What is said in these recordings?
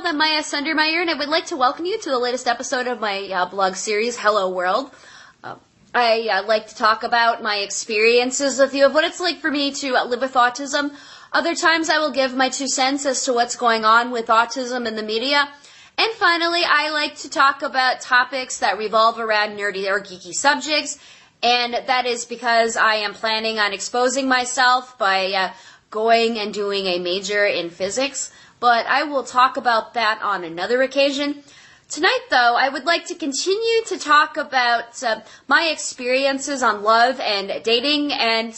World. I'm Maya Sundermeyer, and I would like to welcome you to the latest episode of my blog series, Hello World. I like to talk about my experiences with you of what it's like for me to live with autism. Other times I will give my 2 cents as to what's going on with autism in the media. And finally, I like to talk about topics that revolve around nerdy or geeky subjects, and that is because I am planning on exposing myself by going and doing a major in physics, but I will talk about that on another occasion. Tonight, though, I would like to continue to talk about my experiences on love and dating, and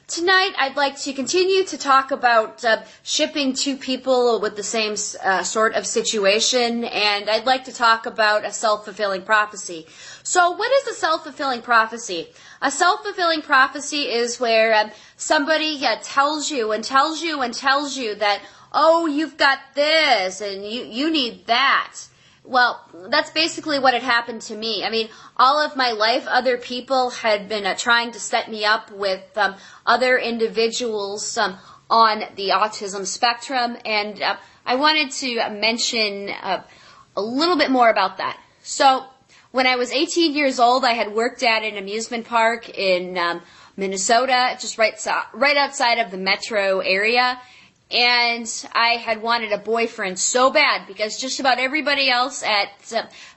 tonight I'd like to continue to talk about shipping 2 people with the same sort of situation, and I'd like to talk about a self-fulfilling prophecy. So what is a self-fulfilling prophecy? A self-fulfilling prophecy is where somebody tells you and tells you and tells you that, oh, you've got this and you need that. Well, that's basically what had happened to me. I mean, all of my life, other people had been trying to set me up with other individuals on the autism spectrum, and I wanted to mention a little bit more about that. So, when I was 18 years old, I had worked at an amusement park in Minnesota, just right outside of the metro area. And I had wanted a boyfriend so bad because just about everybody else at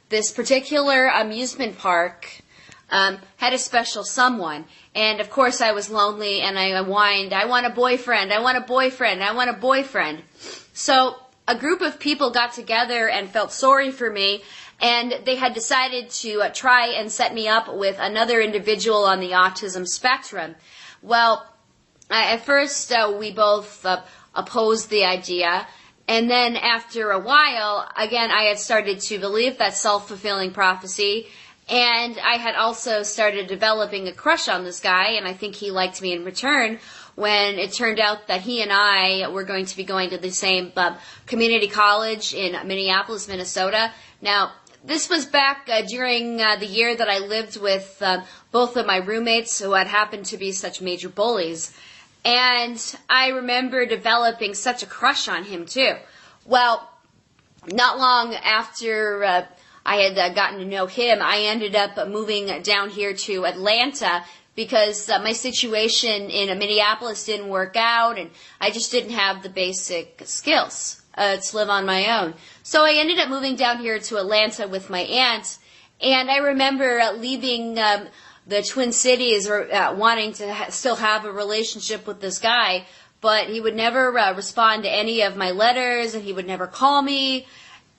this particular amusement park had a special someone. And of course I was lonely and I whined, I want a boyfriend, I want a boyfriend, I want a boyfriend. So a group of people got together and felt sorry for me, and they had decided to try and set me up with another individual on the autism spectrum. Well, at first we both opposed the idea, and then after a while, again, I had started to believe that self-fulfilling prophecy, and I had also started developing a crush on this guy, and I think he liked me in return, when it turned out that he and I were going to be going to the same community college in Minneapolis, Minnesota. Now, this was back during the year that I lived with both of my roommates who had happened to be such major bullies. And I remember developing such a crush on him, too. Well, not long after I had gotten to know him, I ended up moving down here to Atlanta because my situation in Minneapolis didn't work out, and I just didn't have the basic skills to live on my own. So I ended up moving down here to Atlanta with my aunt, and I remember leaving the Twin Cities wanting to still have a relationship with this guy, but he would never respond to any of my letters, and he would never call me.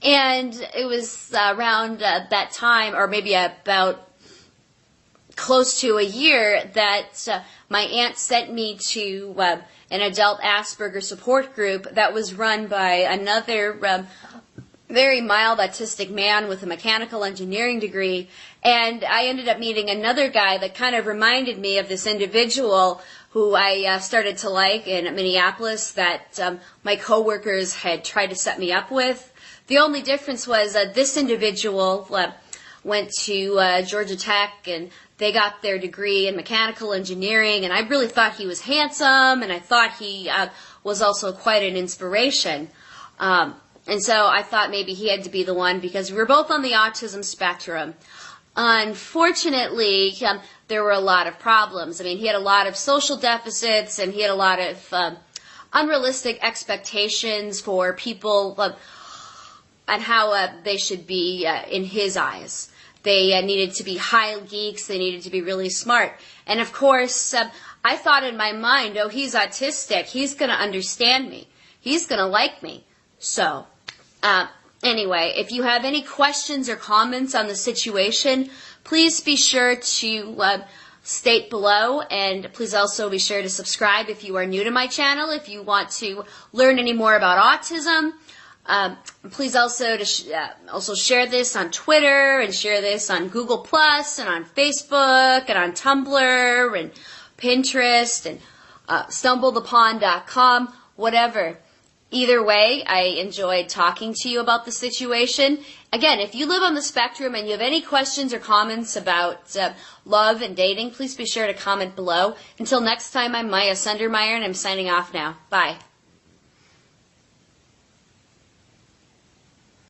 And it was around that time, or maybe about close to a year, that my aunt sent me to an adult Asperger support group that was run by another very mild autistic man with a mechanical engineering degree. And I ended up meeting another guy that kind of reminded me of this individual who I started to like in Minneapolis that my coworkers had tried to set me up with. The only difference was this individual went to Georgia Tech, and they got their degree in mechanical engineering, and I really thought he was handsome, and I thought he was also quite an inspiration. And so I thought maybe he had to be the one because we were both on the autism spectrum. Unfortunately, there were a lot of problems. I mean, he had a lot of social deficits, and he had a lot of unrealistic expectations for people on how they should be in his eyes. They needed to be high geeks. They needed to be really smart. And of course, I thought in my mind, oh, he's autistic. He's going to understand me. He's going to like me. So, anyway, if you have any questions or comments on the situation, please be sure to state below, and please also be sure to subscribe if you are new to my channel. If you want to learn any more about autism, please also share this on Twitter, and share this on Google Plus, and on Facebook, and on Tumblr, and Pinterest, and StumbledUpon.com, whatever. Either way, I enjoyed talking to you about the situation. Again, if you live on the spectrum and you have any questions or comments about love and dating, please be sure to comment below. Until next time, I'm Maya Sundermeyer, and I'm signing off now. Bye.